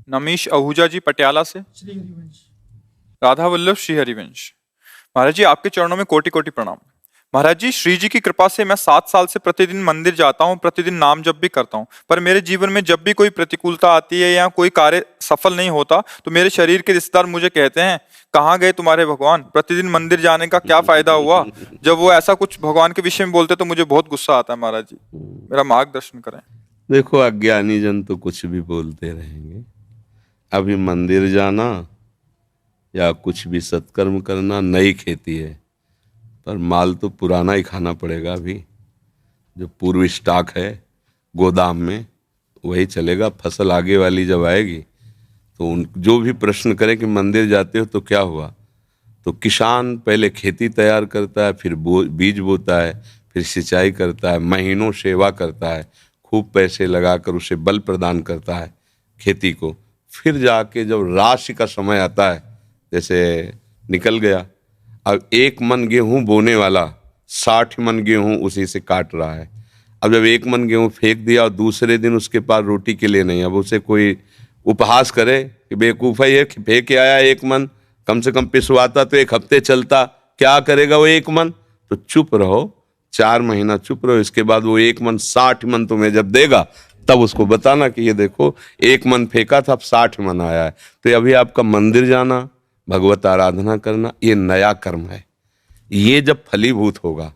नमीश आहूजा जी पटियाला से। श्री हरिवंश। राधा वल्लभ श्री हरिवंश। महाराज जी आपके चरणों में कोटि कोटि प्रणाम। महाराज जी, श्री जी की कृपा से मैं 7 साल से प्रतिदिन मंदिर जाता हूँ, प्रतिदिन नाम जप भी करता हूँ, पर मेरे जीवन में जब भी कोई प्रतिकूलता आती है या कोई कार्य सफल नहीं होता तो मेरे शरीर के रिश्तेदार मुझे कहते हैं, कहाँ गए तुम्हारे भगवान, प्रतिदिन मंदिर जाने का क्या फायदा हुआ। जब वो ऐसा कुछ भगवान के विषय में बोलते तो मुझे बहुत गुस्सा आता है। महाराज जी मेरा मार्गदर्शन करें। देखो, अज्ञानी जन तो कुछ भी बोलते रहेंगे। अभी मंदिर जाना या कुछ भी सत्कर्म करना नई खेती है, पर माल तो पुराना ही खाना पड़ेगा। अभी जो पूर्व स्टॉक है गोदाम में वही चलेगा। फसल आगे वाली जब आएगी तो उन जो भी प्रश्न करें कि मंदिर जाते हो तो क्या हुआ, तो किसान पहले खेती तैयार करता है, फिर बीज बोता है, फिर सिंचाई करता है, महीनों सेवा करता है, खूब पैसे लगाकर उसे बल प्रदान करता है खेती को। फिर जाके जब राशि का समय आता है, जैसे निकल गया, अब 1 मन गेहूं बोने वाला 60 मन गेहूं उसी से काट रहा है। अब जब 1 मन गेहूं फेंक दिया और दूसरे दिन उसके पास रोटी के लिए नहीं, अब उसे कोई उपहास करे कि बेवकूफ़ है ये, फेंक के आया 1 मन, कम से कम पिसवाता तो 1 हफ्ते चलता, क्या करेगा वो 1 मन। तो चुप रहो, 4 महीना चुप रहो, इसके बाद वो 1 मन 60 मन तुम्हें जब देगा तब उसको बताना कि ये देखो 1 मन फेंका था, अब 60 मन आया है। तो अभी आपका मंदिर जाना, भगवत आराधना करना, ये नया कर्म है। ये जब फलीभूत होगा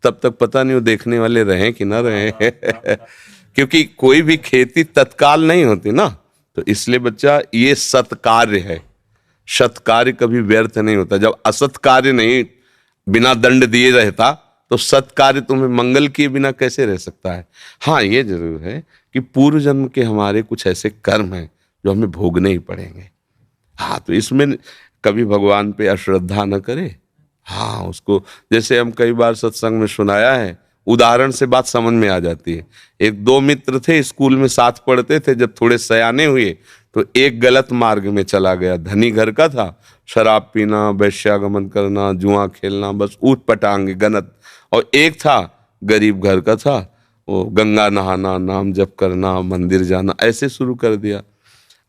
तब तक पता नहीं वो देखने वाले रहें कि ना रहें क्योंकि कोई भी खेती तत्काल नहीं होती ना। तो इसलिए बच्चा, ये सत्कार्य है। सत्कार्य कभी व्यर्थ नहीं होता। जब असत कार्य नहीं बिना दंड दिए रहता तो सत्कार्य तुम्हें मंगल किए बिना कैसे रह सकता है। हाँ, ये जरूर है कि पूर्व जन्म के हमारे कुछ ऐसे कर्म हैं जो हमें भोगने ही पड़ेंगे। हाँ, तो इसमें कभी भगवान पे अश्रद्धा न करे। हाँ, उसको जैसे हम कई बार सत्संग में सुनाया है, उदाहरण से बात समझ में आ जाती है। 1-2 मित्र थे, स्कूल में साथ पढ़ते थे। जब थोड़े सयाने हुए तो एक गलत मार्ग में चला गया। धनी घर का था, शराब पीना, वैश्यागमन करना, जुआ खेलना, बस ऊट पटांग गनत। और एक था गरीब घर का था, वो गंगा नहाना, नाम जप करना, मंदिर जाना, ऐसे शुरू कर दिया।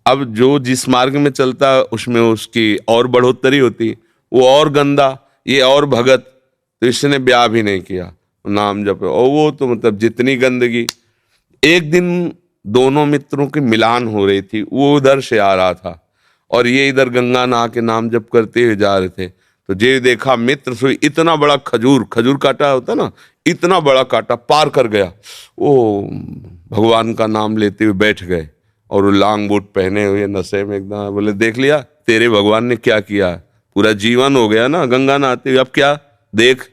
अब जो जिस मार्ग में चलता उसमें उसकी और बढ़ोतरी होती, वो और गंदा, ये और भगत। तो इसने ब्याह भी नहीं किया, नाम जप, और वो तो मतलब जितनी गंदगी। एक दिन दोनों मित्रों की मिलान हो रही थी, वो उधर से आ रहा था और ये इधर गंगा नहा के नाम जप करते हुए जा रहे थे। तो जे देखा मित्र से इतना बड़ा खजूर काटा होता ना, इतना बड़ा काटा पार कर गया। वो भगवान का नाम लेते हुए बैठ गए और वो लांग बूट पहने हुए नशे में एकदम। बोले, देख लिया तेरे भगवान ने क्या किया, पूरा जीवन हो गया ना गंगा नहाते हुए, अब क्या, देख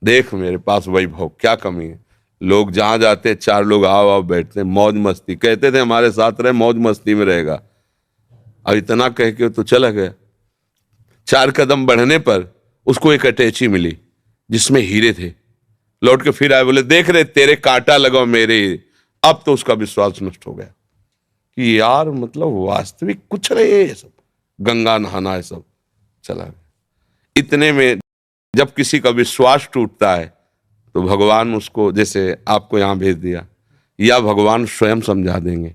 देख मेरे पास वैभव, क्या कमी है। लोग जहां जाते 4 लोग आओ बैठते, मौज मस्ती, कहते थे हमारे साथ रहे, मौज मस्ती में रहेगा। अब इतना कह के तो चला गया। 4 कदम बढ़ने पर उसको एक अटैची मिली जिसमें हीरे थे। लौट के फिर आए, बोले, देख रहे तेरे कांटा लगाओ मेरे। अब तो उसका विश्वास नष्ट हो गया कि यार मतलब वास्तविक कुछ नहीं है ये सब, गंगा नहाना है सब, चला गया। इतने में जब किसी का विश्वास टूटता है तो भगवान उसको, जैसे आपको यहां भेज दिया, या भगवान स्वयं समझा देंगे,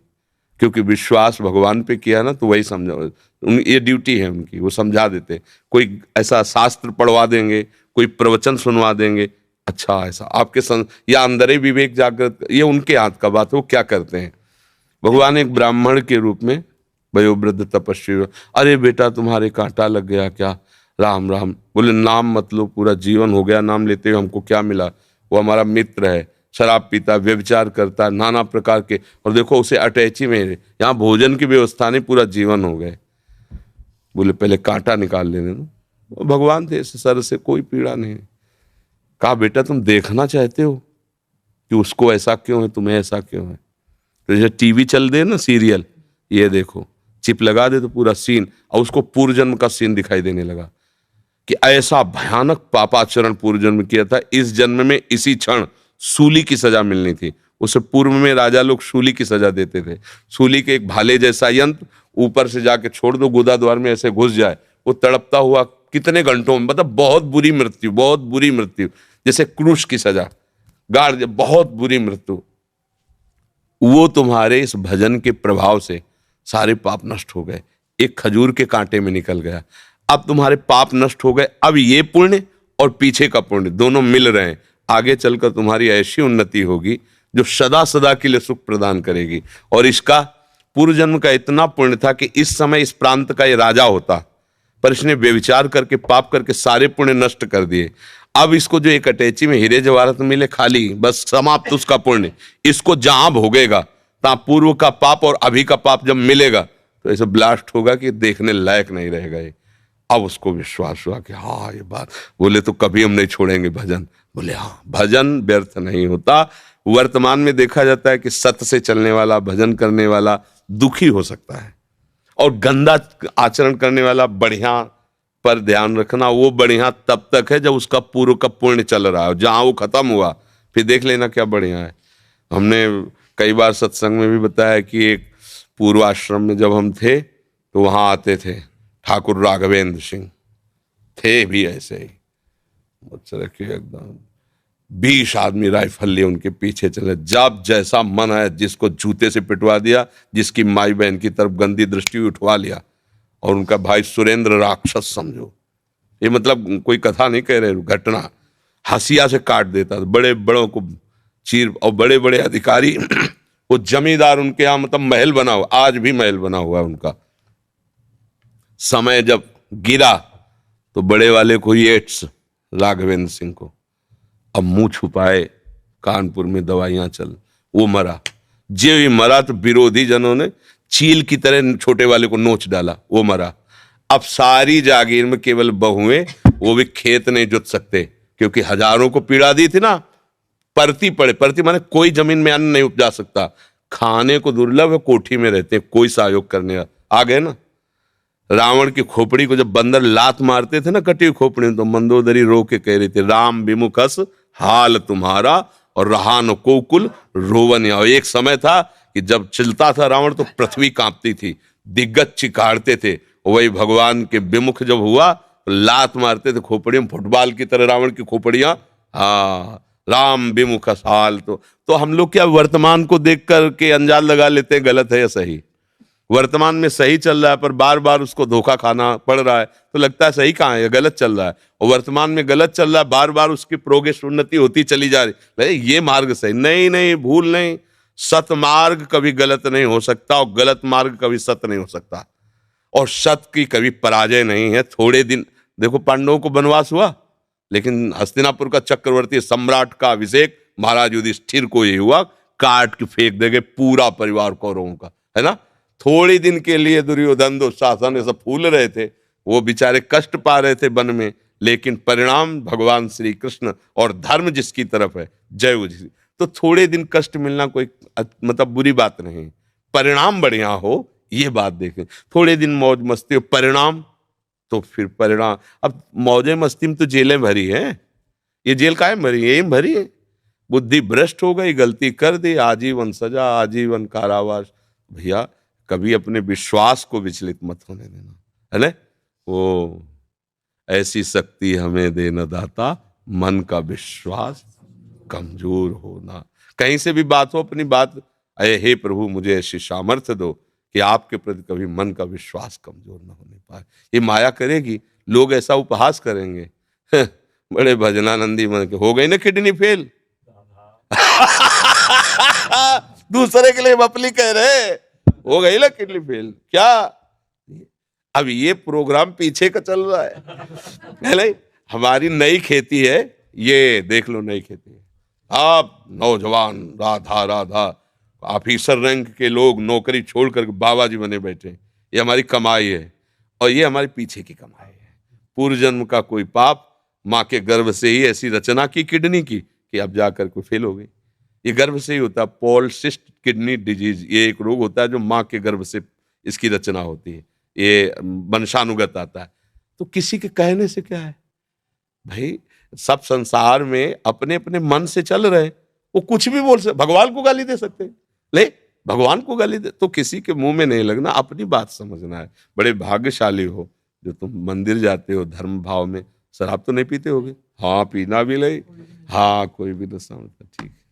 क्योंकि विश्वास भगवान पे किया ना तो वही समझा, ये ड्यूटी है उनकी, वो समझा देते। कोई ऐसा शास्त्र पढ़वा देंगे, कोई प्रवचन सुनवा देंगे, अच्छा ऐसा आपके या अंदर ही विवेक जागृत, ये उनके हाथ का बात है, वो क्या करते हैं। भगवान एक ब्राह्मण के रूप में वयोवृद्ध तपस्वी, अरे बेटा तुम्हारे कांटा लग गया क्या, राम राम। बोले, नाम मत लो, पूरा जीवन हो गया नाम लेते हुए, हमको क्या मिला। वो हमारा मित्र है, शराब पीता, व्यभिचार करता, नाना प्रकार के, और देखो उसे अटैची में, यहाँ भोजन की व्यवस्था नहीं, पूरा जीवन हो गए। बोले, पहले कांटा निकाल लेने दो। भगवान थे, सर से कोई पीड़ा नहीं। कहा, बेटा तुम देखना चाहते हो कि उसको ऐसा क्यों है, तुम्हें ऐसा क्यों है। तो जैसे टीवी चल दे ना सीरियल, ये देखो चिप लगा दे तो पूरा सीन, और उसको पूर्व जन्म का सीन दिखाई देने लगा कि ऐसा भयानक पापाचरण पूर्व जन्म किया था, इस जन्म में इसी क्षण सूली की सजा मिलनी थी। उससे पूर्व में राजा लोग सूली की सजा देते थे। सूली के एक भाले जैसा यंत्र ऊपर से जाके छोड़ दो, गुदा द्वार में ऐसे घुस जाए, वो तड़पता हुआ कितने घंटों में, मतलब बहुत बुरी मृत्यु, बहुत बुरी मृत्यु, जैसे क्रूश की सजा, गाड़, बहुत बुरी मृत्यु। वो तुम्हारे इस भजन के प्रभाव से सारे पाप नष्ट हो गए, एक खजूर के कांटे में निकल गया। अब तुम्हारे पाप नष्ट हो गए, अब ये पुण्य और पीछे का पुण्य दोनों मिल रहे हैं। आगे चलकर तुम्हारी ऐसी उन्नति होगी जो सदा सदा के लिए सुख प्रदान करेगी। और इसका पूर्व जन्म का इतना पुण्य था कि इस समय इस प्रांत का ये राजा होता, पर इसने व्यभिचार करके पाप करके सारे पुण्य नष्ट कर दिए। अब इसको जो एक अटैची में हीरे जवाहरात मिले खाली, बस समाप्त उसका पुण्य। इसको जहां भोगेगा तहां पूर्व का पाप और अभी का पाप जब मिलेगा तो ऐसे ब्लास्ट होगा कि देखने लायक नहीं रहेगा ये। अब उसको विश्वास हुआ कि हाँ ये बात, बोले तो कभी हम नहीं छोड़ेंगे भजन। बोले हाँ, भजन व्यर्थ नहीं होता। वर्तमान में देखा जाता है कि सत्य से चलने वाला, भजन करने वाला दुखी हो सकता है, और गंदा आचरण करने वाला बढ़िया पर ध्यान रखना, वो बढ़िया तब तक है जब उसका पूर्व का पुण्य चल रहा है। जहां वो खत्म हुआ फिर देख लेना क्या बढ़िया है। हमने कई बार सत्संग में भी बताया कि एक पूर्वाश्रम में जब हम थे तो वहां आते थे ठाकुर राघवेंद्र सिंह, थे भी ऐसे ही मुझसे रखिए एकदम 20 आदमी राइफल लिए उनके पीछे चले। जब जैसा मन है जिसको जूते से पिटवा दिया, जिसकी माई बहन की तरफ गंदी दृष्टि उठवा लिया। और उनका भाई सुरेंद्र राक्षस समझो, ये मतलब कोई कथा नहीं कह रहे, घटना, हंसिया से काट देता था बड़े बड़ों को चीर। और बड़े बड़े अधिकारी वो जमींदार उनके यहाँ मतलब महल बना हुआ, आज भी महल बना हुआ है उनका। समय जब गिरा तो बड़े वाले को एड्स, राघवेंद्र सिंह को, अब मुंह छुपाए, कानपुर में दवाइयां चल, वो मरा। जे ही मरा तो विरोधी जनों ने चील की तरह छोटे वाले को नोच डाला, वो मरा। अब सारी जागीर में केवल बहुएं, वो भी खेत नहीं जुत सकते क्योंकि हजारों को पीड़ा दी थी ना। परती पड़े, परती माने कोई जमीन में अन्न नहीं उपजा सकता, खाने को दुर्लभ है, कोठी में रहते हैं, कोई सहयोग करने आ गए ना। रावण की खोपड़ी को जब बंदर लात मारते थे ना कटी खोपड़ी में, तो मंदोदरी रो के कह रही थी राम विमुखस हाल तुम्हारा और रहा न कोकुल रोवन। एक समय था कि जब चलता था रावण तो पृथ्वी कांपती थी, दिग्गज चिकाड़ते थे। वही भगवान के विमुख जब हुआ तो लात मारते थे खोपड़ी में, फुटबॉल की तरह रावण की खोपड़ियां। हाँ, राम विमुख हाल। तो हम लोग क्या वर्तमान को देख करके अंजाल लगा लेते हैं गलत है या सही। वर्तमान में सही चल रहा है पर बार बार उसको धोखा खाना पड़ रहा है तो लगता है सही कहाँ है, गलत चल रहा है। और वर्तमान में गलत चल रहा है, बार बार उसकी प्रोग्रेस उन्नति होती चली जा रही, ये मार्ग सही नहीं, नहीं भूल नहीं। सत मार्ग कभी गलत नहीं हो सकता और गलत मार्ग कभी सत्य नहीं हो सकता, और सत्य की कभी पराजय नहीं है। थोड़े दिन देखो पांडवों को वनवास हुआ, लेकिन हस्तिनापुर का चक्रवर्ती सम्राट का अभिषेक महाराज युधिष्ठिर को ये हुआ, काट के फेंक देंगे पूरा परिवार कौरवों का, है ना। थोड़ी दिन के लिए दुर्योधन दुशासन सब फूल रहे थे, वो बेचारे कष्ट पा रहे थे वन में, लेकिन परिणाम भगवान श्री कृष्ण और धर्म जिसकी तरफ है, जय उसी। तो थोड़े दिन कष्ट मिलना कोई मतलब बुरी बात नहीं, परिणाम बढ़िया हो ये बात देखें। थोड़े दिन मौज मस्ती हो, परिणाम तो फिर परिणाम। अब मौजे मस्ती में तो जेलें भरी हैं, ये जेल काहे भरी है, यही भरी है। बुद्धि भ्रष्ट हो गई, गलती कर दी, आजीवन सजा, आजीवन कारावास। भैया कभी अपने विश्वास को विचलित मत होने देना, है ना। वो ऐसी शक्ति हमें देना दाता, मन का विश्वास कमजोर होना। कहीं से भी बात हो, अपनी बात, अरे हे प्रभु मुझे ऐसी सामर्थ्य दो कि आपके प्रति कभी मन का विश्वास कमजोर न होने पाए। ये माया करेगी, लोग ऐसा उपहास करेंगे बड़े भजनानंदी मन के, हो गई ना किडनी फेल दूसरे के लिए बपली कह रहे, हो गई ना किडनी फेल क्या। अब ये प्रोग्राम पीछे का चल रहा है नहीं। हमारी नई खेती है, ये देख लो नई खेती है। आप नौजवान राधा राधा ऑफिसर रैंक के लोग नौकरी छोड़कर बाबा जी बने बैठे, ये हमारी कमाई है और ये हमारे पीछे की कमाई है। पूर्व जन्म का कोई पाप, माँ के गर्भ से ही ऐसी रचना की किडनी की कि अब जाकर कोई फेल हो गई। ये गर्भ से ही होता है, पॉलिसिस्ट किडनी डिजीज, ये एक रोग होता है जो माँ के गर्भ से इसकी रचना होती है, ये वंशानुगत आता है। तो किसी के कहने से क्या है भाई, सब संसार में अपने अपने मन से चल रहे, वो कुछ भी बोल सकते, भगवान को गाली दे सकते, ले भगवान को गाली दे, तो किसी के मुंह में नहीं लगना, अपनी बात समझना है। बड़े भाग्यशाली हो जो तुम मंदिर जाते हो धर्म भाव में। शराब तो नहीं पीते होगे? हाँ, पीना भी नहीं, हाँ कोई भी तो समझता, ठीक है।